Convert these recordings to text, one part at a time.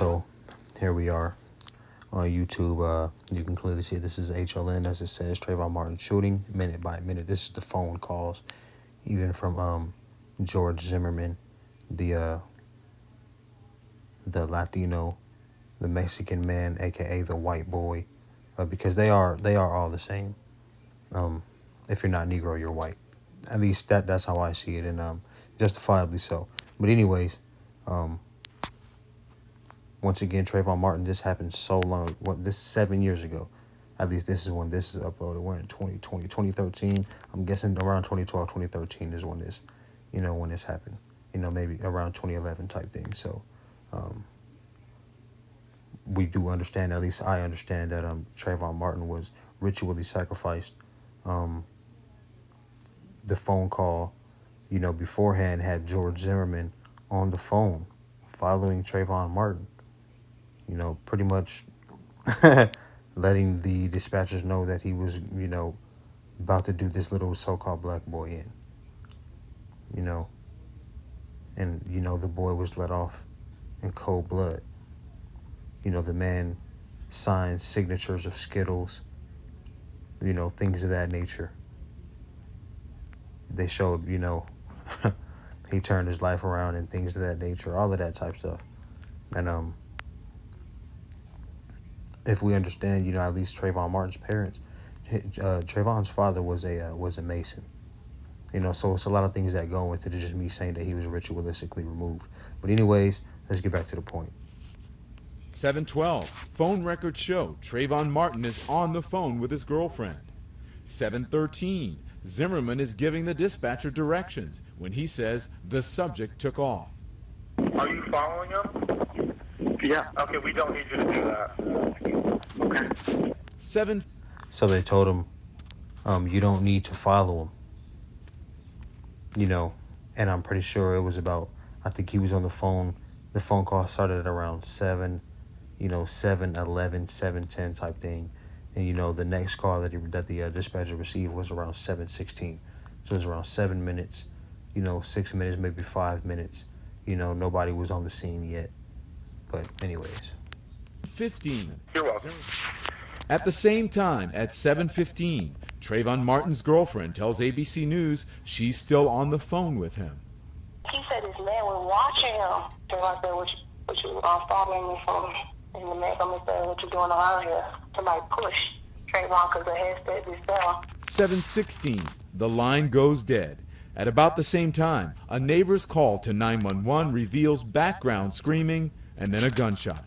so here we are on YouTube. You can clearly see this is HLN, as it says, Trayvon Martin shooting, minute by minute. This is the phone calls, even from George Zimmerman, the Latino, the Mexican man, aka the white boy, because they are all the same. If you're not Negro, you're white. At least that's how I see it, and justifiably so. But anyways, um, once again, Trayvon Martin. This happened so long. This is 7 years ago. At least this is when this is uploaded. We're in 2020, 2013. I'm guessing around 2012, 2013 is when this, when this happened. Maybe around 2011 type thing. So, we do understand, at least I understand, that Trayvon Martin was ritually sacrificed. The phone call, beforehand had George Zimmerman on the phone following Trayvon Martin, pretty much letting the dispatchers know that he was, about to do this little so-called black boy in, and, the boy was let off in cold blood. The man signed signatures of Skittles, things of that nature. They showed, he turned his life around and things of that nature, all of that type stuff. And if we understand, at least Trayvon Martin's parents, Trayvon's father was a Mason. So it's a lot of things that go into it. It's just me saying that he was ritualistically removed. But anyways, let's get back to the point. 7:12, phone records show Trayvon Martin is on the phone with his girlfriend. 7:13, Zimmerman is giving the dispatcher directions when he says the subject took off. Are you following him? Yeah. Okay, we don't need you to do that. Okay. 7. So they told him, you don't need to follow him. And I'm pretty sure it was about, I think he was on the phone. The phone call started at around 7, 7:11, 7:10 type thing. And, the next call that the dispatcher received was around 7:16. So it was around 7 minutes, 6 minutes, maybe 5 minutes. Nobody was on the scene yet. But anyways. 15. You're welcome. At the same time, at 7:15, Trayvon Martin's girlfriend tells ABC News she's still on the phone with him. He said his man was watching him. So I said, what you following me from? And the man come and said, what you doing around here? Somebody push Trayvon because the head said this down. 7:16, the line goes dead. At about the same time, a neighbor's call to 911 reveals background screaming and then a gunshot.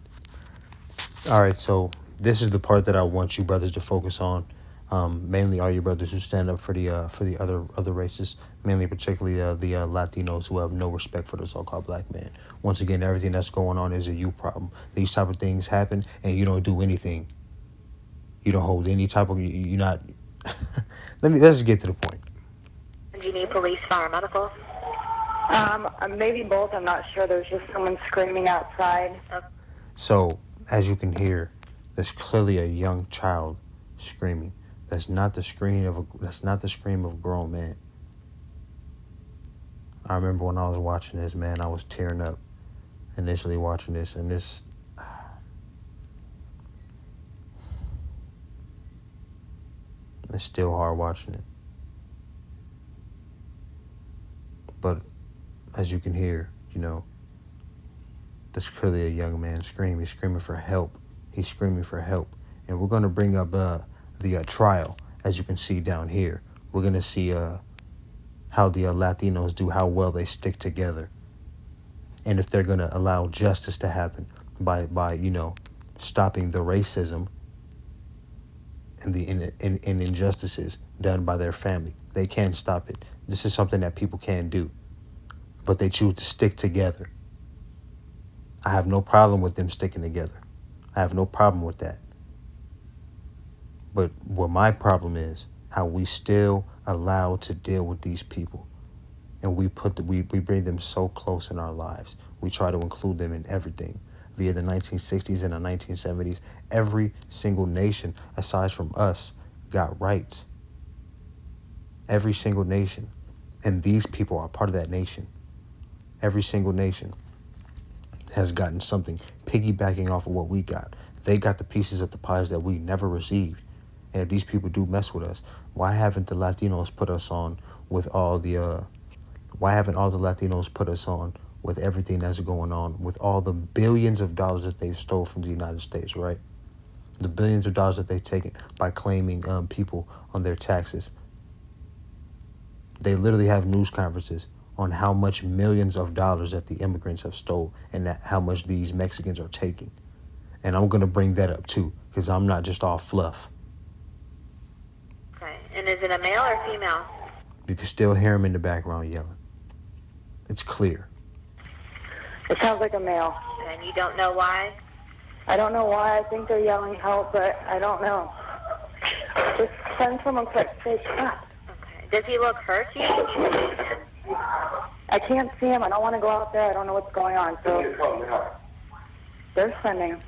All right, so this is the part that I want you brothers to focus on. Mainly all you brothers who stand up for the other races, mainly particularly the Latinos who have no respect for the so-called black man. Once again, everything that's going on is a you problem. These type of things happen and you don't do anything. You don't hold any type of, you're not. Let's get to the point. Do you need police, fire, medical? Maybe both. I'm not sure. There's just someone screaming outside. So, as you can hear, there's clearly a young child screaming. That's not the scream of a grown man. I remember when I was watching this, man, I was tearing up initially watching this, and this it's still hard watching it. But as you can hear, there's clearly a young man screaming. He's screaming for help. He's screaming for help. And we're going to bring up the trial, as you can see down here. We're going to see how the Latinos do, how well they stick together. And if they're going to allow justice to happen by stopping the racism and the injustices done by their family. They can stop it. This is something that people can do. But they choose to stick together. I have no problem with them sticking together. I have no problem with that. But what my problem is, how we still allow to deal with these people. And we bring them so close in our lives. We try to include them in everything. Via the 1960s and the 1970s, every single nation, aside from us, got rights. Every single nation. And these people are part of that nation. Every single nation has gotten something piggybacking off of what we got. They got the pieces of the pies that we never received. And if these people do mess with us, why haven't the Latinos put us on with all the why haven't all the Latinos put us on with everything that's going on, with all the billions of dollars that they've stole from the United States, right? The billions of dollars that they've taken by claiming people on their taxes. They literally have news conferences on how much millions of dollars that the immigrants have stole and how much these Mexicans are taking. And I'm going to bring that up too, because I'm not just all fluff. Okay. And is it a male or female? You can still hear him in the background yelling. It's clear. It sounds like a male. And you don't know why? I don't know why. I think they're yelling help, but I don't know. Just send someone quick. Say stop. Okay. Does he look hurt to you? I can't see him. I don't want to go out there. I don't know what's going on. So they're sending him.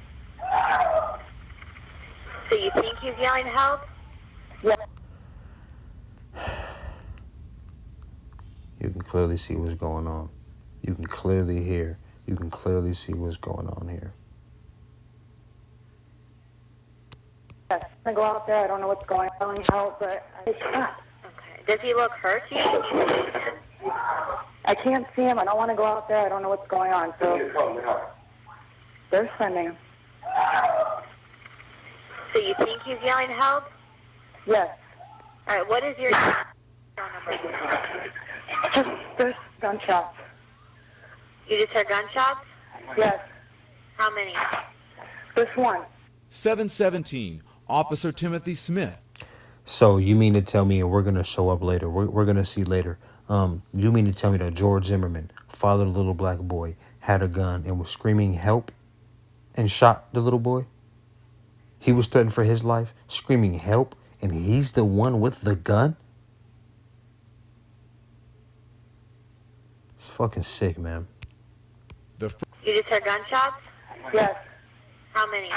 So you think he's yelling help? Yeah. You can clearly see what's going on. You can clearly hear. You can clearly see what's going on here. I'm going to go out there. I don't know what's going on. Yelling help, but stop. Okay. Does he look hurt to you? I can't see him. I don't want to go out there. I don't know what's going on. So they're sending him. So you think he's yelling help? Yes. All right. What is your phone number? Just there's gunshots. You just heard gunshots? Yes. How many? This one. 717, Officer Timothy Smith. So you mean to tell me, and we're going to show up later, we're going to see later, you mean to tell me that George Zimmerman, father of the little black boy, had a gun and was screaming help and shot the little boy? He was threatened for his life, screaming help, and he's the one with the gun? It's fucking sick, man. You just heard gunshots? Yes. How many?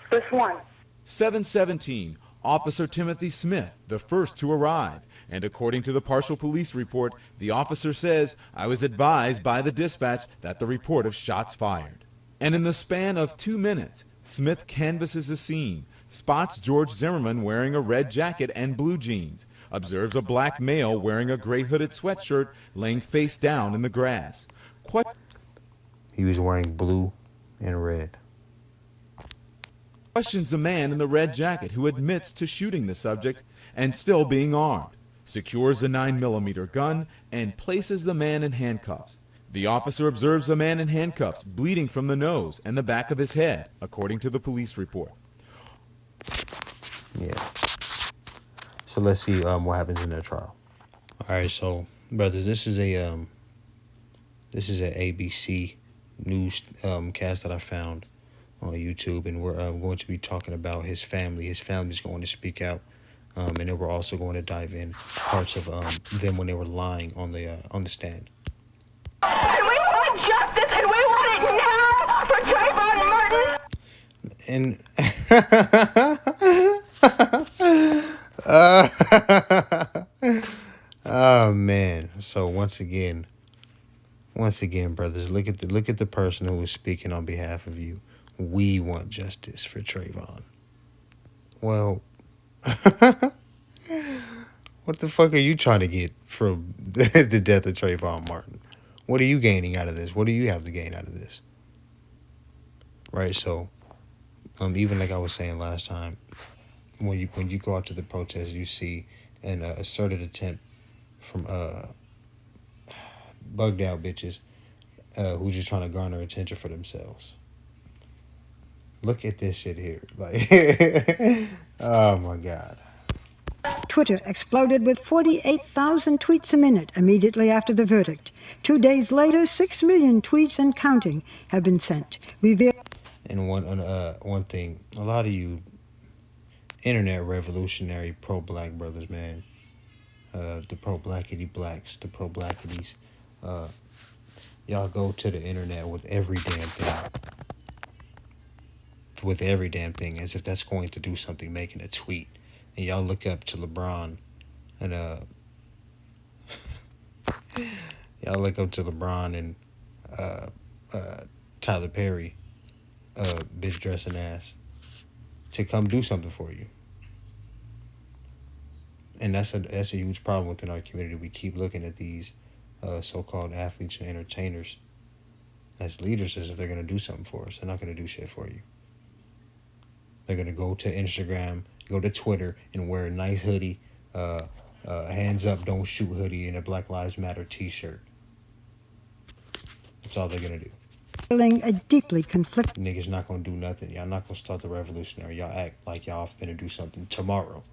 This one. 717, Officer Timothy Smith, the first to arrive. And according to the partial police report, the officer says, I was advised by the dispatch that the report of shots fired. And in the span of 2 minutes, Smith canvasses the scene, spots George Zimmerman wearing a red jacket and blue jeans, observes a black male wearing a gray hooded sweatshirt laying face down in the grass. He was wearing blue and red. Questions the man in the red jacket who admits to shooting the subject and still being armed, secures a 9mm gun, and places the man in handcuffs. The officer observes the man in handcuffs bleeding from the nose and the back of his head, according to the police report. Yeah. So let's see what happens in their trial. All right, so brothers, this is a ABC news cast that I found on YouTube, and we're going to be talking about his family. His family's going to speak out, and then we're also going to dive in parts of them when they were lying on the stand. And we want justice, and we want it now for Trayvon Martin. And oh man! So once again, brothers, look at the person who is speaking on behalf of you. We want justice for Trayvon. Well, what the fuck are you trying to get from the death of Trayvon Martin? What are you gaining out of this? What do you have to gain out of this? Right. So, even like I was saying last time, when you go out to the protest, you see an asserted attempt from bugged out bitches who's just trying to garner attention for themselves. Look at this shit here. Like, oh my God. Twitter exploded with 48,000 tweets a minute immediately after the verdict. 2 days later, 6 million tweets and counting have been sent. And one thing, a lot of you internet revolutionary pro-black brothers, man, the pro-blackity blacks, the pro-blackities, y'all go to the internet with every damn thing. With every damn thing, as if that's going to do something, making a tweet. And y'all look up to LeBron and y'all look up to LeBron and Tyler Perry bitch dressing ass to come do something for you. And that's a huge problem within our community. We keep looking at these so-called athletes and entertainers as leaders as if they're going to do something for us. They're not going to do shit for you. They're going to go to Instagram, go to Twitter, and wear a nice hoodie, hands up, don't shoot hoodie, and a Black Lives Matter t-shirt. That's all they're going to do. Feeling a deeply conflicted Niggas not going to do nothing. Y'all not going to start the revolutionary. Y'all act like y'all finna do something tomorrow.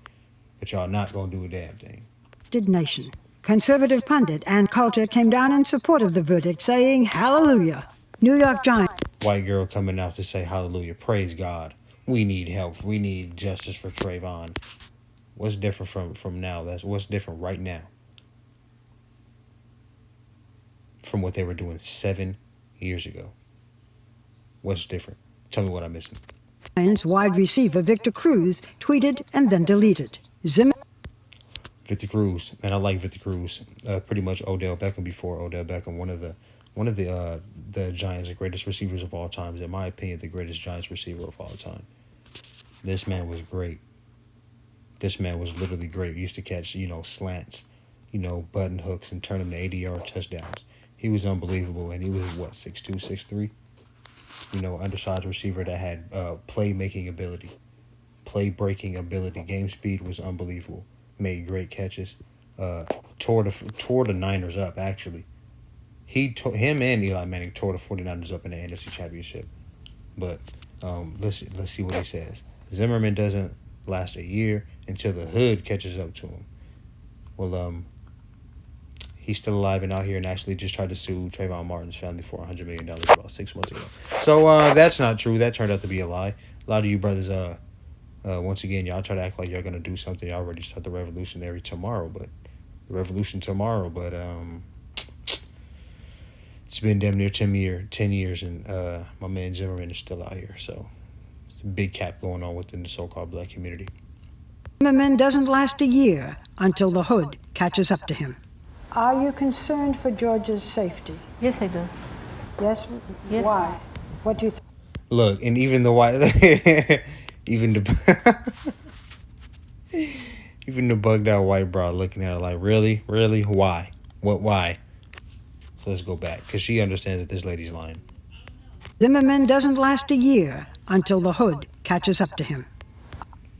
But y'all not going to do a damn thing. nation. Conservative pundit Ann Coulter came down in support of the verdict, saying, "Hallelujah." New York Giants. White girl coming out to say hallelujah, praise God. We need help. We need justice for Trayvon. What's different from now? That's what's different right now from what they were doing 7 years ago. What's different? Tell me what I'm missing. Giants wide receiver Victor Cruz tweeted and then deleted. Zimmerman Victor Cruz, and I like Victor Cruz. Pretty much Odell Beckham before Odell Beckham. One of the Giants' greatest receivers of all time. In my opinion, the greatest Giants receiver of all time. This man was great. This man was literally great. He used to catch, slants, button hooks and turn them to 80-yard touchdowns. He was unbelievable, and he was, 6'2", 6'3"? Undersized receiver that had play-making ability, play-breaking ability. Game speed was unbelievable. Made great catches. Tore the Niners up, actually. Him and Eli Manning tore the 49ers up in the NFC Championship. But let's see what he says. Zimmerman doesn't last a year until the hood catches up to him. Well, he's still alive and out here and actually just tried to sue Trayvon Martin's family for $100 million about 6 months ago. So that's not true. That turned out to be a lie. A lot of you brothers, once again, y'all try to act like y'all going to do something. Y'all already start the revolution tomorrow, but it's been damn near 10 years, and my man Zimmerman is still out here. So it's a big cap going on within the so-called black community. Zimmerman doesn't last a year until the hood catches up to him. Are you concerned for George's safety? Yes, I do. Yes? Yes. Why? What do you think? Look, and even the white, even the bugged out white broad looking at her like, really, why, why? So let's go back, because she understands that this lady's lying. Zimmerman doesn't last a year until the hood catches up to him.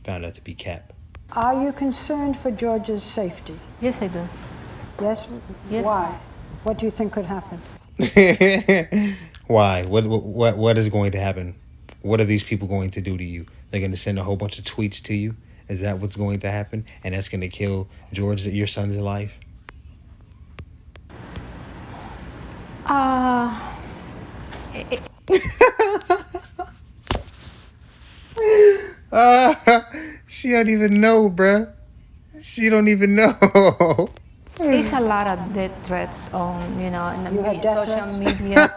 Found out to be cap. Are you concerned for George's safety? Yes, I do. Yes? Yes. Why? What do you think could happen? Why? What is going to happen? What are these people going to do to you? They're going to send a whole bunch of tweets to you? Is that what's going to happen? And that's going to kill George, your son's life? She don't even know, bruh. She don't even know. There's a lot of death threats on, in the You have death social threats? media.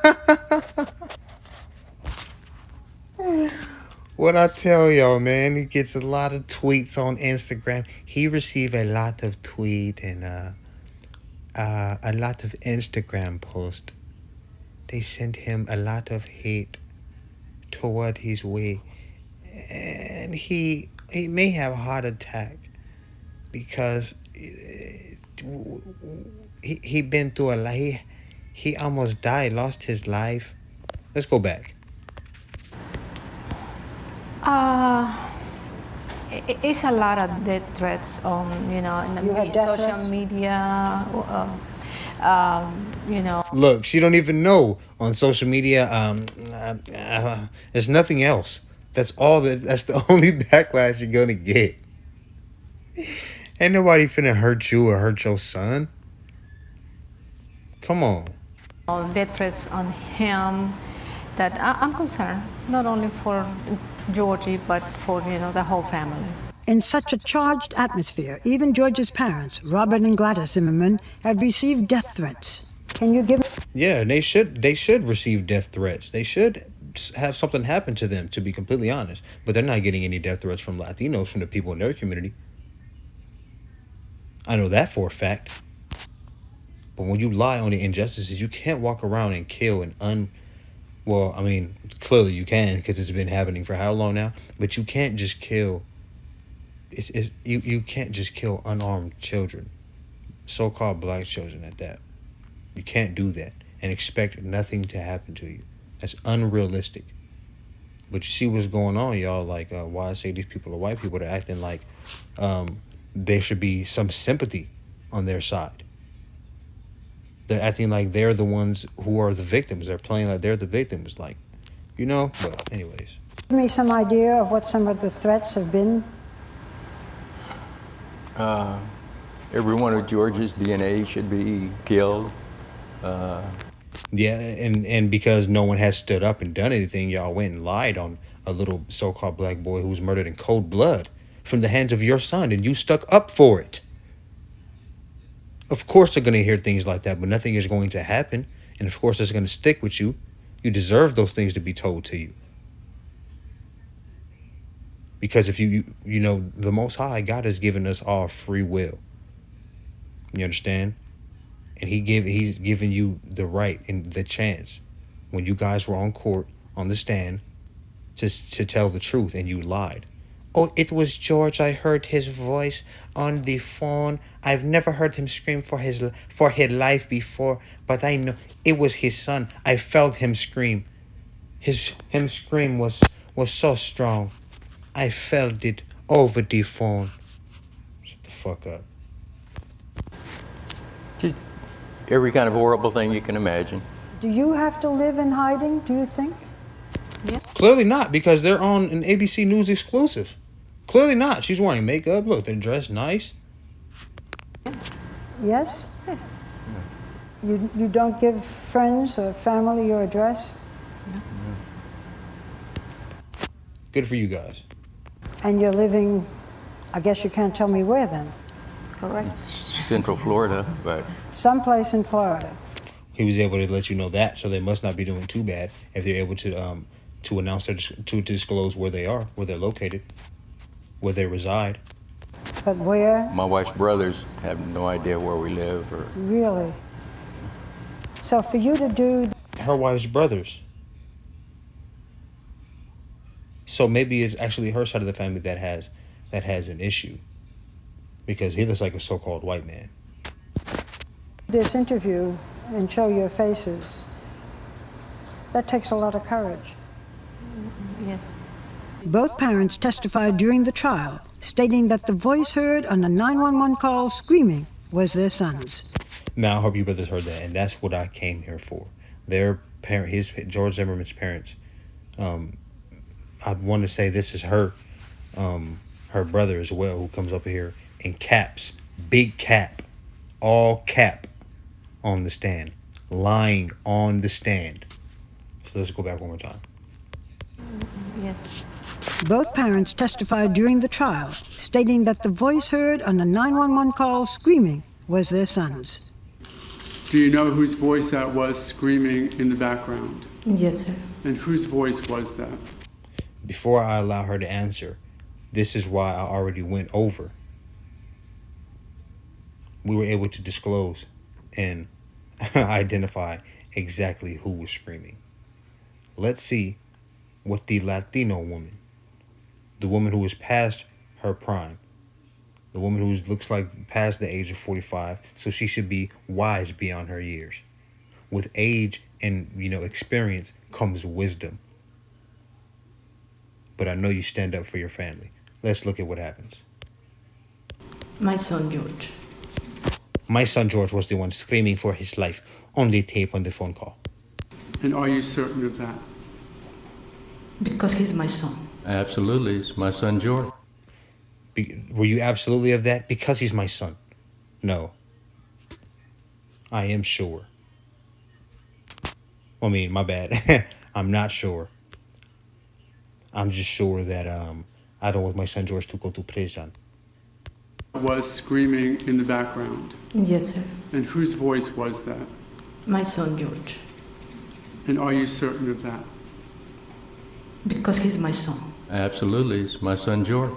What I tell y'all, man, he gets a lot of tweets on Instagram. He received a lot of tweet and a lot of Instagram posts. They sent him a lot of hate toward his way, and he may have a heart attack because he been through a lot. He almost died, lost his life. Let's go back. It's a lot of death threats on, in the You have death social threats? media. Look, she don't even know on social media. There's nothing else. That's all. That's the only backlash you're gonna get. Ain't nobody finna hurt you or hurt your son. Come on. Death threats on him. That I'm concerned, not only for Georgie, but for, the whole family. In such a charged atmosphere, even George's parents, Robert and Gladys Zimmerman, have received death threats. Can you give Yeah, they should receive death threats. They should have something happen to them, to be completely honest. But they're not getting any death threats from Latinos, from the people in their community. I know that for a fact. But when you lie on the injustices, you can't walk around and kill an Well, I mean, clearly you can because it's been happening for how long now? But you can't just kill. You can't just kill unarmed children, so-called black children at that. You can't do that and expect nothing to happen to you. That's unrealistic. But you see what's going on, y'all. Like, why I say these people are white people, they're acting like there should be some sympathy on their side. They're acting like they're the ones who are the victims. They're playing like they're the victims. Like, but anyways. Give me some idea of what some of the threats have been. Every one of George's DNA should be killed. Yeah, and because no one has stood up and done anything, y'all went and lied on a little so-called black boy who was murdered in cold blood from the hands of your son, and you stuck up for it. Of course they're going to hear things like that, but nothing is going to happen. And of course it's going to stick with you. You deserve those things to be told to you. Because if the Most High, God has given us all free will. You understand? And he's given you the right and the chance when you guys were on court, on the stand, to tell the truth, and you lied. Oh, it was George. I heard his voice on the phone. I've never heard him scream for his life before, but I know it was his son. I felt him scream. Him scream was so strong. I felt it over the phone. Shut the fuck up. Just every kind of horrible thing you can imagine. Do you have to live in hiding, do you think? Yeah. Clearly not, because they're on an ABC News exclusive. Clearly not. She's wearing makeup. Look, they're dressed nice. Yes? Yes. You don't give friends or family your address? No. Good for you guys. And you're living, I guess you can't tell me where then? Correct. Central Florida, but Someplace in Florida. He was able to let you know that, so they must not be doing too bad if they're able to announce to disclose where they are, where they're located, where they reside. But where? my wife's brothers have no idea where we live or. Really? So for you to do... Her wife's brothers. So maybe it's actually her side of the family that has an issue, because he looks like a so-called white man. this interview and show your faces, that takes a lot of courage. Yes. Both parents testified during the trial, stating that the voice heard on the 911 call screaming was their son's. Now, I hope you brothers heard that, and that's what I came here for. Their parent, George Zimmerman's parents. I want to say this is her brother as well, who comes up here and caps, big cap, all cap on the stand, lying on the stand. So let's go back one more time. Yes. Both parents testified during the trial, stating that the voice heard on the 911 call screaming was their son's. Do you know whose voice that was screaming in the background? Yes, sir. And whose voice was that? Before I allow her to answer, this is why I already went over. We were able to disclose and identify exactly who was screaming. Let's see what the Latino woman, the woman who is past her prime, the woman who looks like past the age of 45, so she should be wise beyond her years. With age and, experience comes wisdom. But I know you stand up for your family. Let's look at what happens. My son, George. My son, George, was the one screaming for his life on the tape on the phone call. And are you certain of that? Because he's my son. Absolutely, it's my son, George. Were you absolutely of that? Because he's my son. No. I am sure. I mean, my bad. I'm not sure. I'm just sure that I don't want my son George to go to prison. Was screaming in the background. Yes, sir. And whose voice was that? My son, George. And are you certain of that? Because he's my son. Absolutely, it's my son, George.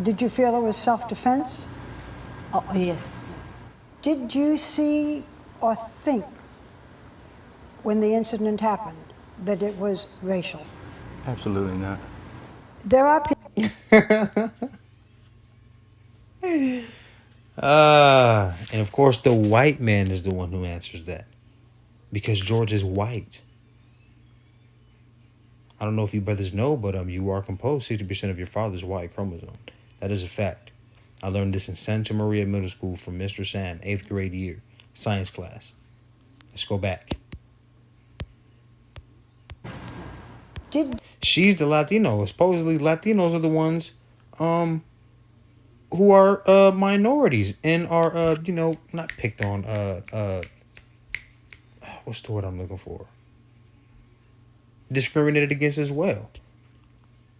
Did you feel it was self-defense? Oh, yes. Did you see or think when the incident happened that it was racial? Absolutely not. There are people. And of course, the white man is the one who answers that because George is white. I don't know if you brothers know, but you are composed 60% of your father's Y chromosome. That is a fact. I learned this in Santa Maria Middle School from Mr. Sam, 8th grade year, science class. Let's go back. She's the Latino. Supposedly, Latinos are the ones who are minorities and are not picked on. What's the word I'm looking for? Discriminated against as well.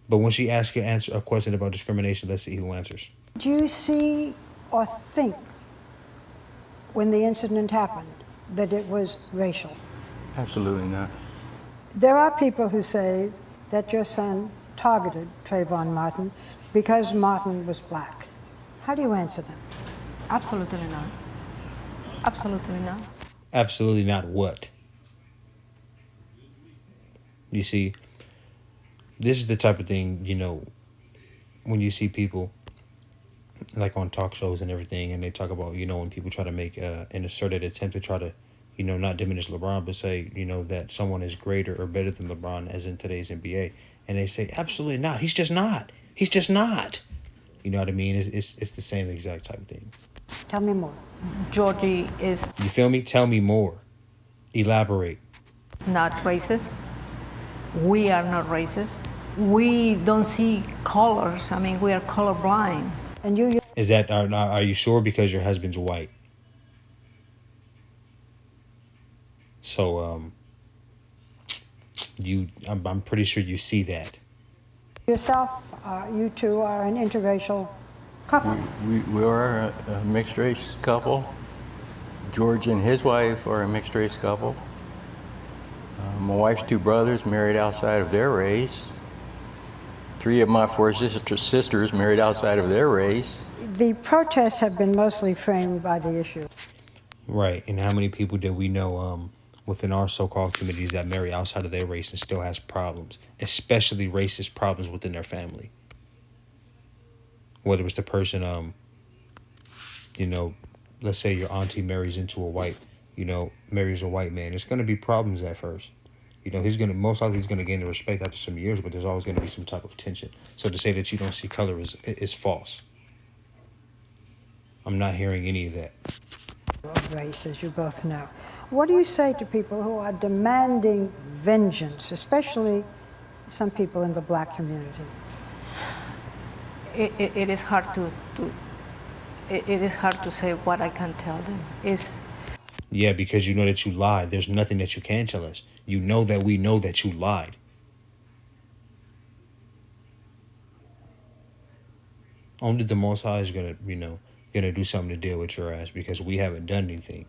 But when she asks you answer a question about discrimination, let's see who answers. Do you see or think when the incident happened that it was racial? Absolutely not. There are people who say that your son targeted Trayvon Martin because Martin was black. How do you answer them? Absolutely not. Absolutely not. Absolutely not what? You see, this is the type of thing, when you see people like on talk shows and everything, and they talk about, when people try to make an asserted attempt to try to, not diminish LeBron, but say, that someone is greater or better than LeBron as in today's NBA. And they say, absolutely not. He's just not. He's just not. You know what I mean? It's the same exact type of thing. Tell me more. Georgie is You feel me? Tell me more. Elaborate. not racist. We are not racist. We don't see colors. I mean, we are colorblind. And you Is that, are you sure because your husband's white? So, I'm pretty sure you see that. yourself, you two are an interracial couple. We are a mixed race couple. George and his wife are a mixed race couple. My wife's two brothers married outside of their race. 3 of my 4 sisters married outside of their race. The protests have been mostly framed by the issue. Right, and how many people do we know within our so-called communities that marry outside of their race and still has problems, especially racist problems within their family? Whether it's the person, let's say your auntie marries into marries a white man, there's going to be problems at first. Most likely he's going to gain the respect after some years, but there's always going to be some type of tension. So to say that you don't see color is false. I'm not hearing any of that. Of race, as you both know. What do you say to people who are demanding vengeance, especially some people in the black community? It is hard it is hard to say what I can tell them. Yeah, because you know that you lied. There's nothing that you can tell us. You know that we know that you lied. Only the Most High is gonna do something to deal with your ass because we haven't done anything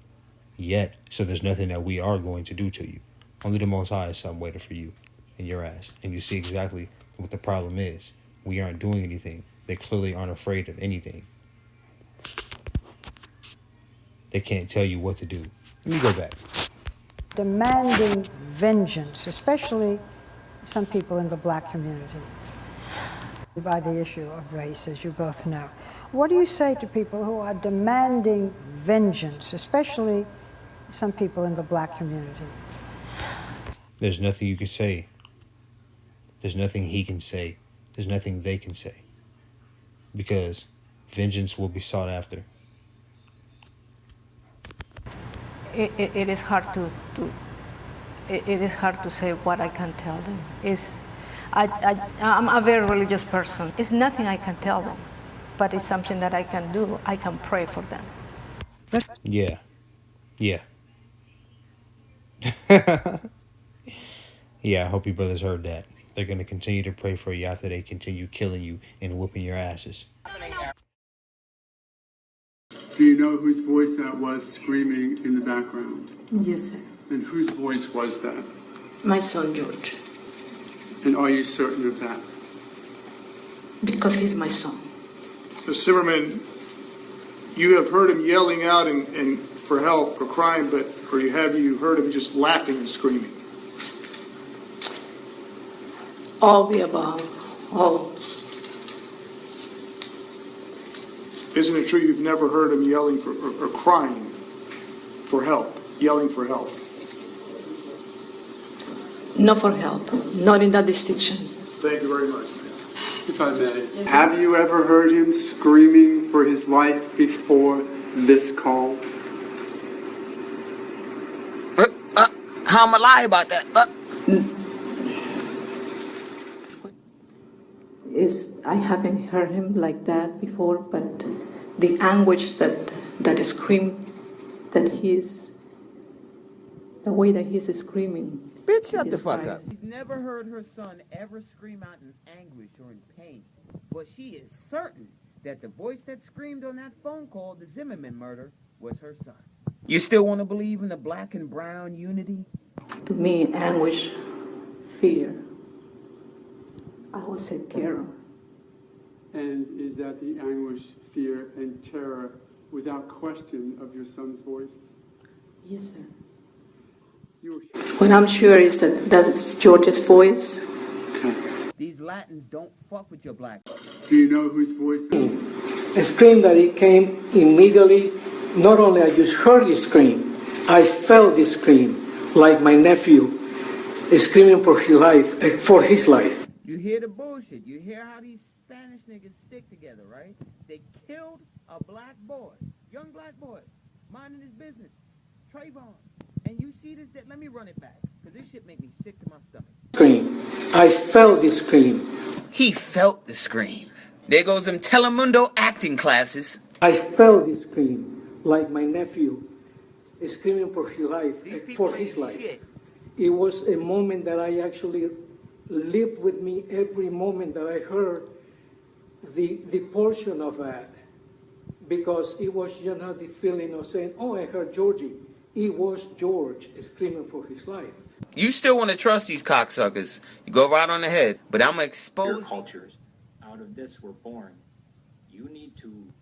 yet. So there's nothing that we are going to do to you. Only the Most High is something waiting for you and your ass. And you see exactly what the problem is. We aren't doing anything. They clearly aren't afraid of anything. They can't tell you what to do. Let me go back. Demanding vengeance, especially some people in the black community, by the issue of race, as you both know. What do you say to people who are demanding vengeance, especially some people in the black community? There's nothing you can say. There's nothing he can say. There's nothing they can say. Because vengeance will be sought after. It is hard to say what I can tell them. I'm a very religious person. It's nothing I can tell them, but it's something that I can do. I can pray for them. Yeah. Yeah, I hope you brothers heard that. They're going to continue to pray for you after they continue killing you and whooping your asses. Do you know whose voice that was screaming in the background? Yes, sir. And whose voice was that? My son, George. And are you certain of that? Because he's my son. Ms. Zimmerman, you have heard him yelling out and for help or crying, or have you heard him just laughing and screaming? All the above. All. Isn't it true you've never heard him yelling for or crying for help, yelling for help? Not for help. Not in that distinction. Thank you very much. If I may, have you ever heard him screaming for his life before this call? How am I lie about that? I haven't heard him like that before, but the anguish that scream, that he's, the way that he's screaming. Bitch, shut the fuck cries. up. She's never heard her son ever scream out in anguish or in pain. But she is certain that the voice that screamed on that phone call, the Zimmerman murder, was her son. You still want to believe in the black and brown unity? To me, anguish, fear. I would say terror. And is that the anguish, fear, and terror without question of your son's voice? Yes, sir. What I'm sure is that that's George's voice. These Latins don't fuck with your black. Do you know whose voice that is? A scream that it came immediately. Not only I just heard the scream, I felt the scream, like my nephew is screaming for his life. You hear the bullshit. You hear how these Spanish niggas stick together, right? They killed a black boy, young black boy, minding his business, Trayvon. And you see this, let me run it back, because this shit make me sick to my stomach. Scream. I felt the scream. He felt the scream. There goes them Telemundo acting classes. I felt the scream, like my nephew is screaming for his life. Shit. It was a moment that I actually lived with me every moment that I heard the portion of that, because it was the feeling of saying, oh, I heard Georgie. It was George screaming for his life. You still want to trust these cocksuckers. You go right on ahead. But I'm going to expose... Your cultures out of this were born. You need to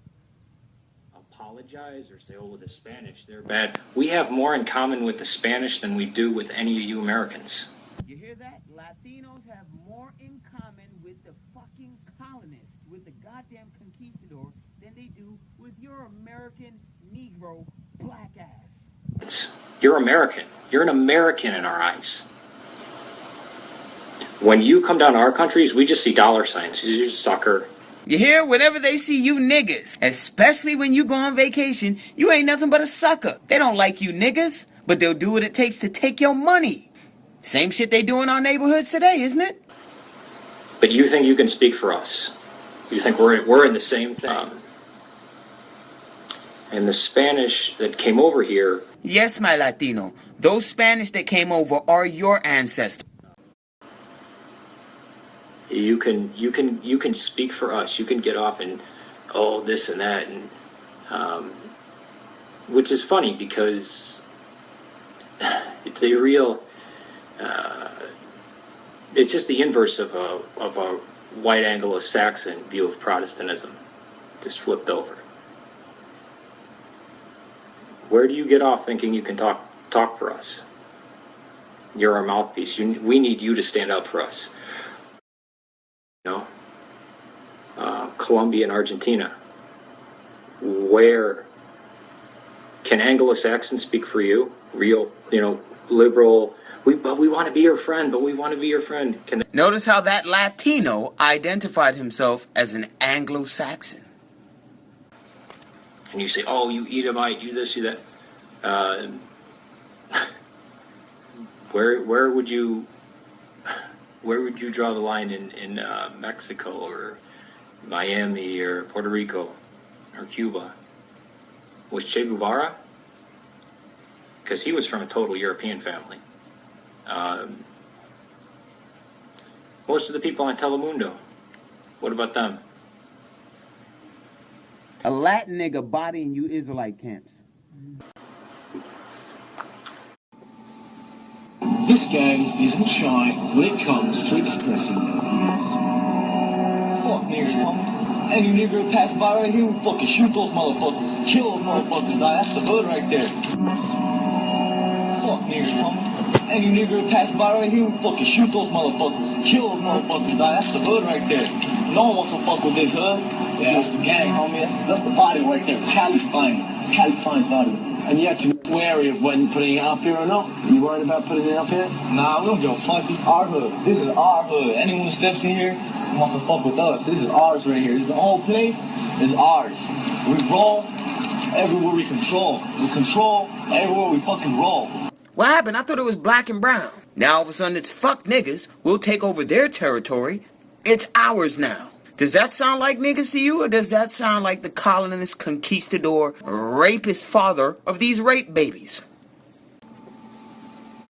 apologize or say, oh, the Spanish, they're bad. We have more in common with the Spanish than we do with any of you Americans. You hear that? Latinos have more in common with the fucking colonists, with the goddamn conquistador, than they do with your American Negro black ass. You're American. You're an American in our eyes. When you come down to our countries, we just see dollar signs. You're a sucker. You hear? Whenever they see you niggas, especially when you go on vacation, you ain't nothing but a sucker. They don't like you niggas, but they'll do what it takes to take your money. Same shit they do in our neighborhoods today, isn't it? But you think you can speak for us. You think we're in the same thing. And the Spanish that came over here... Yes, my Latino. Those Spanish that came over are your ancestors. You can speak for us. You can get off and this and that, and which is funny because it's a real. It's just the inverse of a white Anglo-Saxon view of Protestantism, just flipped over. Where do you get off thinking you can talk for us? You're our mouthpiece. We need you to stand up for us. Colombia and Argentina. Where can Anglo-Saxons speak for you? Real, liberal. We want to be your friend, but we want to be your friend. Notice how that Latino identified himself as an Anglo-Saxon. And you say, oh, you Edomite, you this, you that. Where would you draw the line in Mexico or Miami or Puerto Rico or Cuba? Was Che Guevara? Because he was from a total European family. Most of the people on Telemundo, what about them? A Latin nigga bodying you Israelite camps. This gang isn't shy when it comes to expressing their views. Fuck niggas, homie. Any nigga pass by right here, we fucking shoot those motherfuckers. Kill those motherfuckers. Now that's the hood right there. Fuck niggas, homie. Any nigga pass by right here, we fucking shoot those motherfuckers. Kill those motherfuckers, dog. That's the hood right there. No one wants to fuck with this hood. Yeah, that's the gang, homie. That's the body right there. Cali's fine body. And you have to be wary of when putting it up here or not? You worried about putting it up here? Nah, we don't give a fuck. This is our hood. This is our hood. Anyone who steps in here wants to fuck with us. This is ours right here. This is the whole place. Is ours. We roll everywhere we control. We control everywhere we fucking roll. What happened? I thought it was black and brown. Now all of a sudden it's fuck niggas. We'll take over their territory. It's ours now. Does that sound like niggas to you, or does that sound like the colonist, conquistador, rapist father of these rape babies?